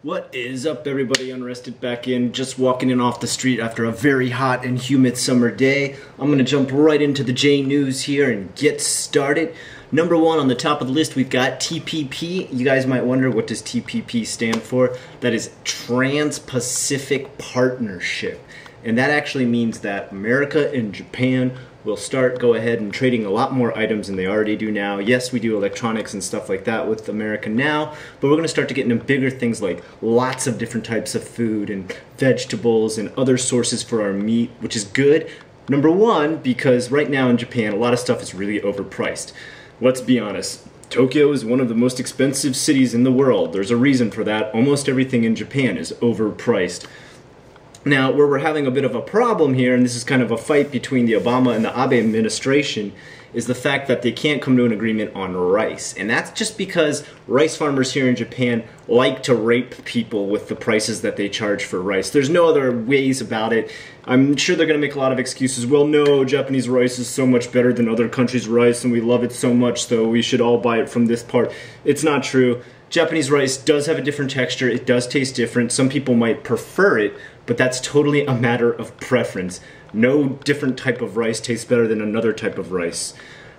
What is up, everybody? Unrested back in, just walking in off the street after a very hot and humid summer day. I'm gonna jump right into the J News here and get started. Number one on the top of the list, we've got TPP. You guys might wonder, what does TPP stand for? That is Trans-Pacific Partnership. And that actually means that America and Japan will go ahead and trading a lot more items than they already do now. Yes, we do electronics and stuff like that with America now, but we're going to start to get into bigger things like lots of different types of food and vegetables and other sources for our meat, which is good. Number one, because right now in Japan, a lot of stuff is really overpriced. Let's be honest. Tokyo is one of the most expensive cities in the world. There's a reason for that. Almost everything in Japan is overpriced. Now, where we're having a bit of a problem here, and this is kind of a fight between the Obama and the Abe administration, is the fact that they can't come to an agreement on rice. And that's just because rice farmers here in Japan like to rape people with the prices that they charge for rice. There's no other ways about it. I'm sure they're going to make a lot of excuses. Well, no, Japanese rice is so much better than other countries' rice, and we love it so much, so we should all buy it from this part. It's not true. Japanese rice does have a different texture. It does taste different. Some people might prefer it, but that's totally a matter of preference. No different type of rice tastes better than another type of rice.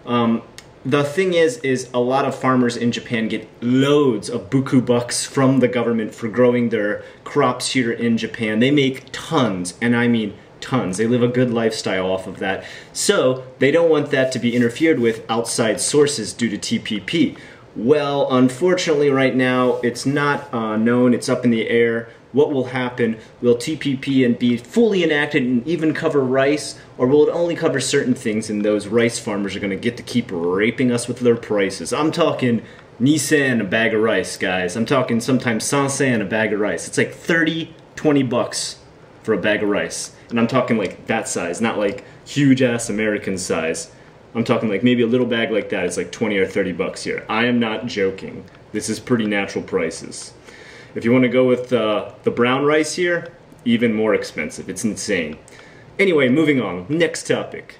The thing is a lot of farmers in Japan get loads of buku bucks from the government for growing their crops here in Japan. They make tons, and I mean tons. They live a good lifestyle off of that. So they don't want that to be interfered with outside sources due to TPP. Well, unfortunately right now it's not known, it's up in the air. What will happen? Will TPP and be fully enacted and even cover rice, or will it only cover certain things and those rice farmers are going to get to keep raping us with their prices? I'm talking Nissan a bag of rice, guys. I'm talking sometimes Sansen a bag of rice. It's like 30, 20 bucks for a bag of rice. And I'm talking like that size, not like huge ass American size. I'm talking like maybe a little bag like that is like 20 or 30 bucks here. I am not joking. This is pretty natural prices. If you want to go with the brown rice here, even more expensive. It's insane. Anyway, moving on. Next topic.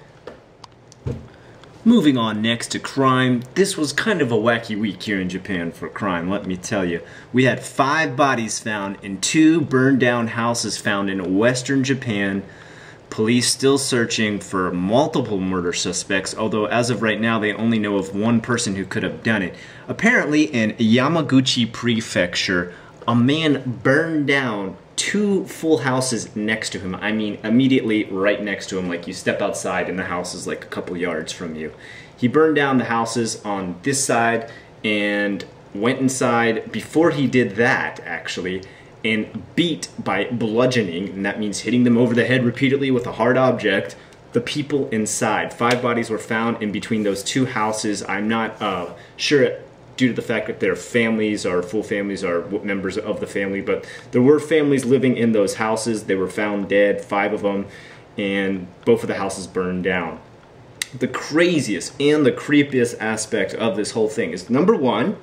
Moving on next to crime. This was kind of a wacky week here in Japan for crime, let me tell you. We had 5 bodies found and 2 burned down houses found in western Japan. Police still searching for multiple murder suspects, although as of right now they only know of one person who could have done it. Apparently in Yamaguchi Prefecture, a man burned down 2 full houses next to him. I mean, immediately right next to him, like you step outside and the house is like a couple yards from you. He burned down the houses on this side and went inside. Before he did that, actually, and beat by bludgeoning, and that means hitting them over the head repeatedly with a hard object, the people inside. 5 bodies were found in between those 2 houses. I'm not sure due to the fact that their families or full families are members of the family, but there were families living in those houses. They were found dead, 5 of them, and both of the houses burned down. The craziest and the creepiest aspect of this whole thing is, number one,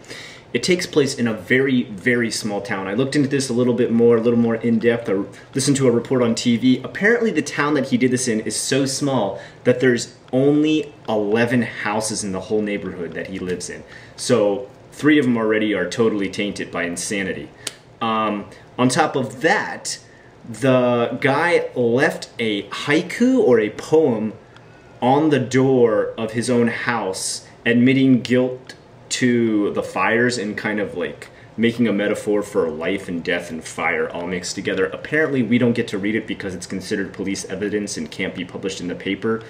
it takes place in a very, very small town. I looked into this a little more in depth. I listened to a report on TV. Apparently the town that he did this in is so small that there's only 11 houses in the whole neighborhood that he lives in. So 3 of them already are totally tainted by insanity. On top of that, the guy left a haiku or a poem on the door of his own house admitting guilt to the fires and kind of like making a metaphor for life and death and fire all mixed together. Apparently we don't get to read it because it's considered police evidence and can't be published in the paper,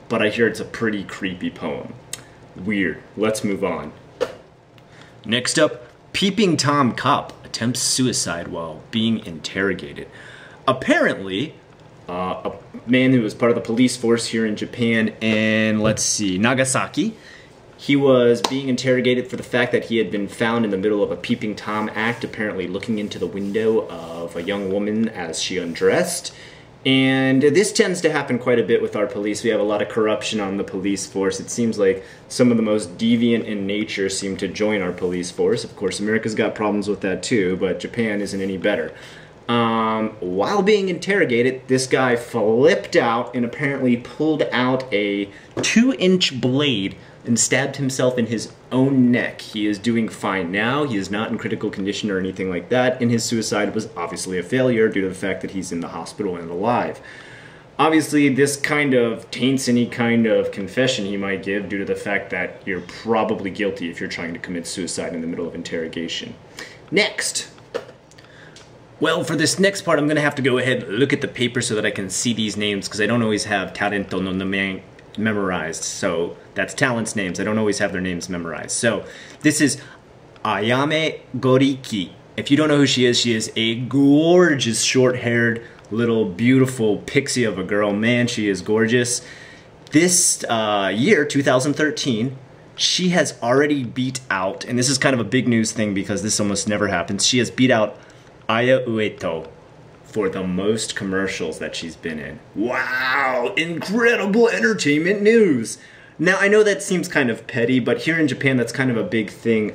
but I hear it's a pretty creepy poem. Weird. Let's move on. Next up, Peeping Tom cop attempts suicide while being interrogated. Apparently, a man who was part of the police force here in Japan and, let's see, Nagasaki, he was being interrogated for the fact that he had been found in the middle of a Peeping Tom act, apparently looking into the window of a young woman as she undressed. And this tends to happen quite a bit with our police. We have a lot of corruption on the police force. It seems like some of the most deviant in nature seem to join our police force. Of course, America's got problems with that too, but Japan isn't any better. While being interrogated, this guy flipped out and apparently pulled out a 2-inch blade and stabbed himself in his own neck. He is doing fine now. He is not in critical condition or anything like that, and his suicide was obviously a failure due to the fact that he's in the hospital and alive. Obviously, this kind of taints any kind of confession he might give due to the fact that you're probably guilty if you're trying to commit suicide in the middle of interrogation. Next. Well, for this next part, I'm going to have to go ahead and look at the paper so that I can see these names, because I don't always have talento no name memorized. So that's talents' names. I don't always have their names memorized. So this is Ayame Goriki. If you don't know who she is a gorgeous short-haired little beautiful pixie of a girl. Man, she is gorgeous. This year, 2013, she has already beat out, and this is kind of a big news thing because this almost never happens, she has beat out Aya Ueto for the most commercials that she's been in. Wow, incredible entertainment news. Now, I know that seems kind of petty, but here in Japan, that's kind of a big thing.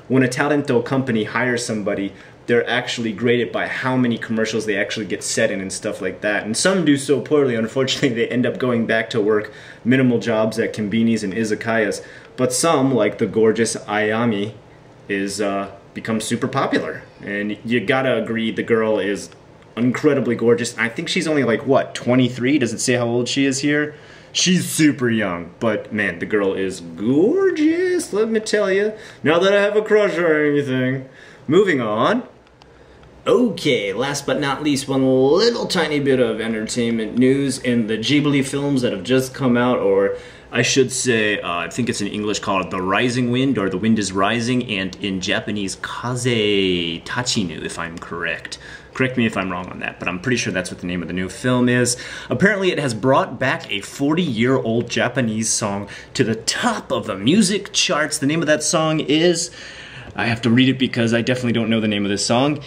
When a talento company hires somebody, they're actually graded by how many commercials they actually get set in and stuff like that. And some do so poorly, unfortunately, they end up going back to work minimal jobs at konbinis and izakayas. But some, like the gorgeous Ayami, is become super popular. And you gotta agree, the girl is incredibly gorgeous. I think she's only like, what, 23? Does it say how old she is here? She's super young, but man, the girl is gorgeous, let me tell you. Not that I have a crush or anything. Moving on. Okay, last but not least, one little tiny bit of entertainment news in the Ghibli films that have just come out, or I should say, I think it's in English called The Rising Wind, or The Wind is Rising, and in Japanese, Kaze Tachinu, if I'm correct. Correct me if I'm wrong on that, but I'm pretty sure that's what the name of the new film is. Apparently it has brought back a 40-year-old Japanese song to the top of the music charts. The name of that song is, I have to read it because I definitely don't know the name of this song,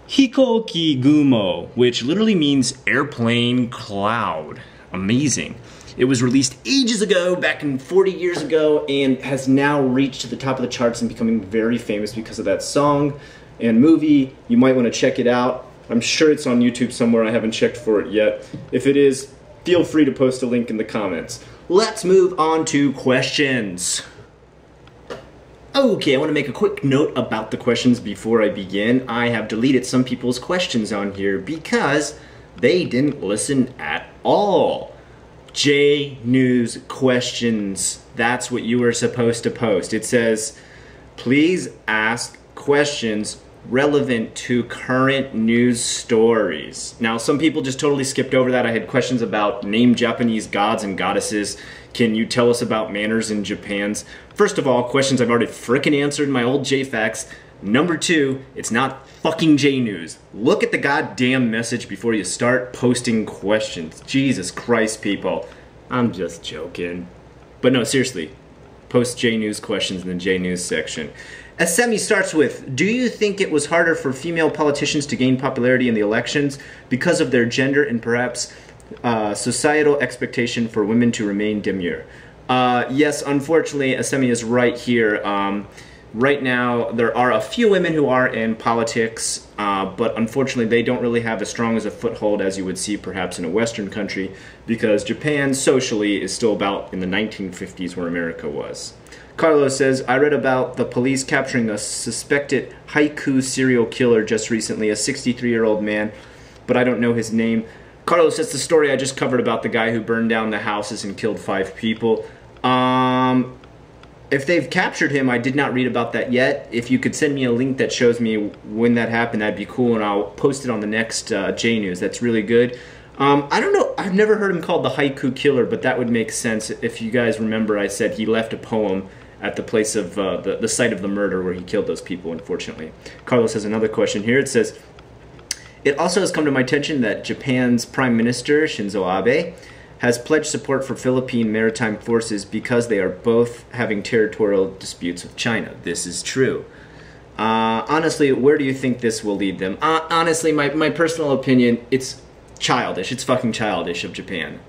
Hikoki Gumo, which literally means airplane cloud. Amazing. It was released ages ago, back in 40 years ago, and has now reached the top of the charts and becoming very famous because of that song and movie. You might want to check it out. I'm sure it's on YouTube somewhere. I haven't checked for it yet. If it is, feel free to post a link in the comments. Let's move on to questions. Okay, I want to make a quick note about the questions before I begin. I have deleted some people's questions on here because they didn't listen at all. JNEWS questions, that's what you were supposed to post. It says, please ask questions relevant to current news stories. Now, some people just totally skipped over that. I had questions about name Japanese gods and goddesses. Can you tell us about manners in Japan's? First of all, questions I've already frickin' answered in my old JFAQs. Number two, it's not fucking JNEWS. Look at the goddamn message before you start posting questions. Jesus Christ, people. I'm just joking. But no, seriously. Post JNEWS questions in the JNEWS section. Asemi starts with, do you think it was harder for female politicians to gain popularity in the elections because of their gender and perhaps societal expectation for women to remain demure? Yes, unfortunately, Asemi is right here. Right now, there are a few women who are in politics, but unfortunately they don't really have as strong as a foothold as you would see perhaps in a Western country, because Japan socially is still about in the 1950s where America was. Carlos says, I read about the police capturing a suspected haiku serial killer just recently, a 63-year-old man, but I don't know his name. Carlos, that's the story I just covered about the guy who burned down the houses and killed 5 people. If they've captured him, I did not read about that yet. If you could send me a link that shows me when that happened, that'd be cool, and I'll post it on the next JNEWS. That's really good. I don't know, I've never heard him called the haiku killer, but that would make sense. If you guys remember, I said he left a poem at the place of the site of the murder where he killed those people, unfortunately. Carlos has another question here. It says, it also has come to my attention that Japan's Prime Minister, Shinzo Abe, has pledged support for Philippine maritime forces because they are both having territorial disputes with China. This is true. Honestly, where do you think this will lead them? Honestly, my personal opinion, it's childish. It's fucking childish of Japan.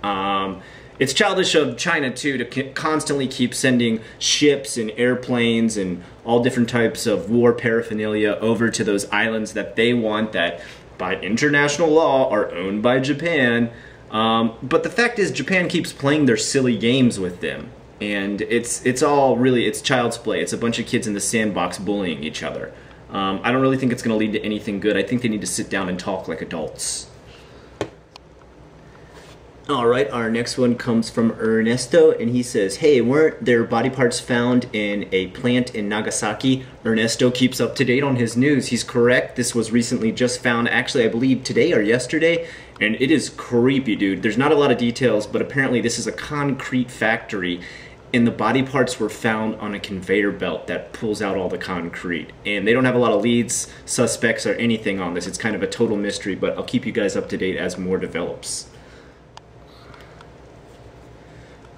It's childish of China, too, to constantly keep sending ships and airplanes and all different types of war paraphernalia over to those islands that they want that, by international law, are owned by Japan. But the fact is, Japan keeps playing their silly games with them. and it's all really, it's child's play. It's a bunch of kids in the sandbox bullying each other. I don't really think it's going to lead to anything good. I think they need to sit down and talk like adults. Alright, our next one comes from Ernesto, and he says, hey, weren't there body parts found in a plant in Nagasaki? Ernesto keeps up to date on his news. He's correct. This was recently just found, actually I believe today or yesterday, and it is creepy, dude. There's not a lot of details, but apparently this is a concrete factory, and the body parts were found on a conveyor belt that pulls out all the concrete. And they don't have a lot of leads, suspects, or anything on this. It's kind of a total mystery, but I'll keep you guys up to date as more develops.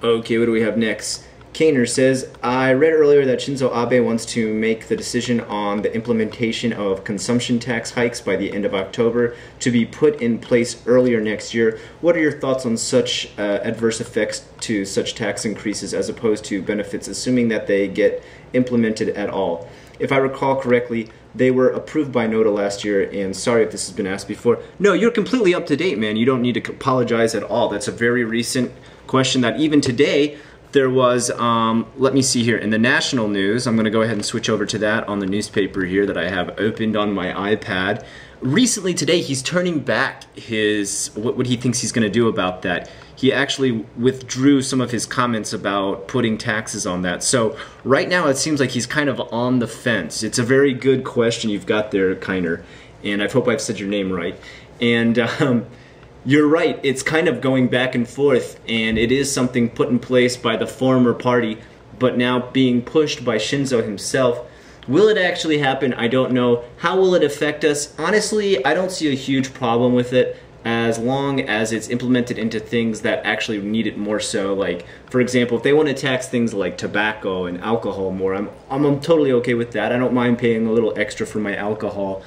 Okay, what do we have next? Kaner says, I read earlier that Shinzo Abe wants to make the decision on the implementation of consumption tax hikes by the end of October to be put in place earlier next year. What are your thoughts on such adverse effects to such tax increases as opposed to benefits, assuming that they get implemented at all? If I recall correctly, they were approved by NODA last year, and sorry if this has been asked before. No, you're completely up to date, man. You don't need to apologize at all. That's a very recent question that even today there was, let me see here, in the national news, I'm going to go ahead and switch over to that on the newspaper here that I have opened on my iPad. Recently today, he's turning back his, what he thinks he's going to do about that. He actually withdrew some of his comments about putting taxes on that. So right now it seems like he's kind of on the fence. It's a very good question you've got there, Kiner, and I hope I've said your name right. And you're right, it's kind of going back and forth, and it is something put in place by the former party, but now being pushed by Shinzo himself. Will it actually happen? I don't know. How will it affect us? Honestly, I don't see a huge problem with it as long as it's implemented into things that actually need it more so. Like, for example, if they want to tax things like tobacco and alcohol more, I'm totally okay with that. I don't mind paying a little extra for my alcohol.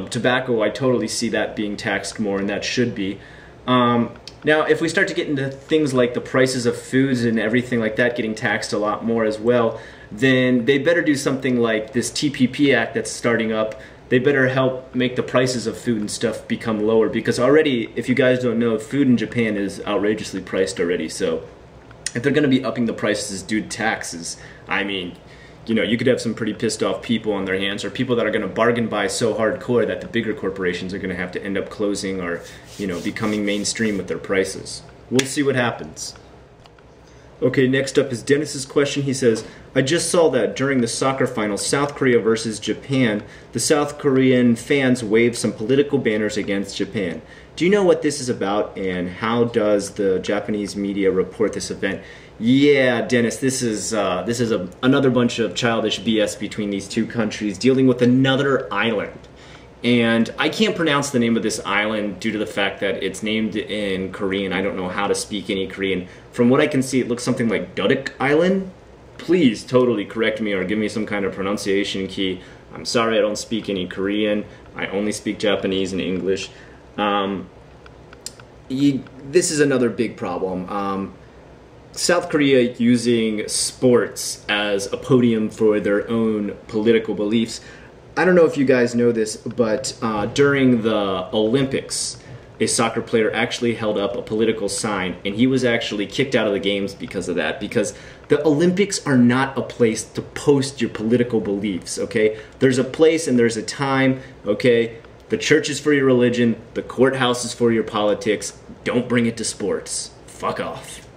Tobacco, I totally see that being taxed more, and that should be. Now, if we start to get into things like the prices of foods and everything like that getting taxed a lot more as well, then they better do something like this TPP Act that's starting up. They better help make the prices of food and stuff become lower, because already, if you guys don't know, food in Japan is outrageously priced already. So if they're going to be upping the prices due to taxes, I mean, you know, you could have some pretty pissed off people on their hands, or people that are going to bargain buy so hardcore that the bigger corporations are going to have to end up closing or, you know, becoming mainstream with their prices. We'll see what happens. Okay, next up is Dennis's question. He says, I just saw that during the soccer final, South Korea versus Japan, the South Korean fans waved some political banners against Japan. Do you know what this is about, and how does the Japanese media report this event? Yeah, Dennis, this is another bunch of childish BS between these two countries dealing with another island. And I can't pronounce the name of this island due to the fact that it's named in Korean. I don't know how to speak any Korean. From what I can see, it looks something like Duduk Island. Please totally correct me or give me some kind of pronunciation key. I'm sorry I don't speak any Korean. I only speak Japanese and English. This is another big problem. South Korea using sports as a podium for their own political beliefs. I don't know if you guys know this, but during the Olympics, a soccer player actually held up a political sign, and he was actually kicked out of the games because of that, because the Olympics are not a place to post your political beliefs, okay? There's a place and there's a time, okay? The church is for your religion, the courthouse is for your politics. Don't bring it to sports. Fuck off.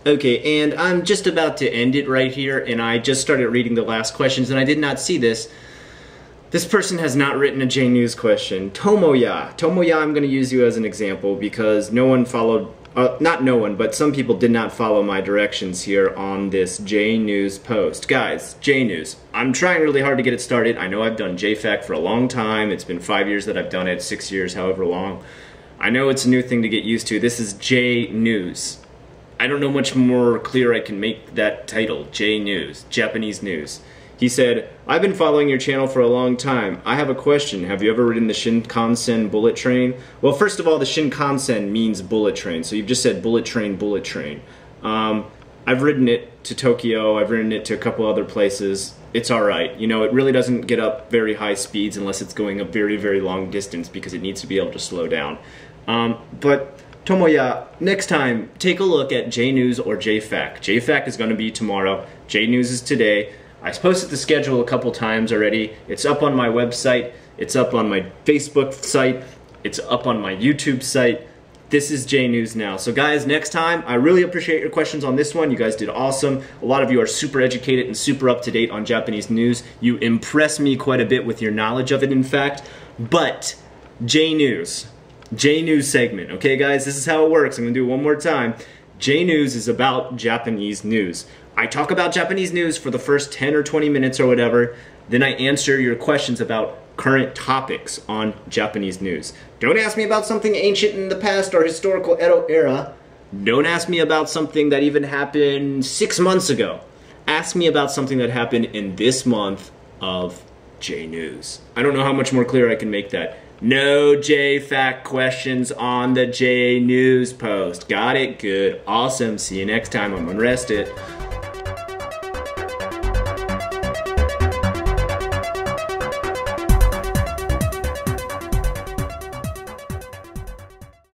Okay, and I'm just about to end it right here, and I just started reading the last questions, and I did not see this. This person has not written a JNews question. Tomoya. Tomoya, I'm going to use you as an example because no one followed, not no one, but some people did not follow my directions here on this JNews post. Guys, JNews. I'm trying really hard to get it started. I know I've done JFAQ for a long time. It's been 5 years that I've done it, 6 years, however long. I know it's a new thing to get used to. This is JNews. I don't know much more clear I can make that title, JNews, Japanese news. He said, I've been following your channel for a long time. I have a question. Have you ever ridden the Shinkansen bullet train? Well, first of all, the Shinkansen means bullet train, so you've just said bullet train, bullet train. I've ridden it to Tokyo. I've ridden it to a couple other places. It's alright. You know, it really doesn't get up very high speeds unless it's going a very, very long distance because it needs to be able to slow down. But Tomoya, next time, take a look at JNews or JFAQ. JFAQ is going to be tomorrow. JNews is today. I posted the schedule a couple times already. It's up on my website. It's up on my Facebook site. It's up on my YouTube site. This is JNews now. So guys, next time, I really appreciate your questions on this one. You guys did awesome. A lot of you are super educated and super up to date on Japanese news. You impress me quite a bit with your knowledge of it, in fact. But JNews segment, okay guys, this is how it works. I'm gonna do it one more time. JNews is about Japanese news. I talk about Japanese news for the first 10 or 20 minutes or whatever, then I answer your questions about current topics on Japanese news. Don't ask me about something ancient in the past or historical Edo era. Don't ask me about something that even happened 6 months ago. Ask me about something that happened in this month of JNews. I don't know how much more clear I can make that. No JFAQ questions on the JNews post. Got it? Good. Awesome. See you next time. I'm Unrested.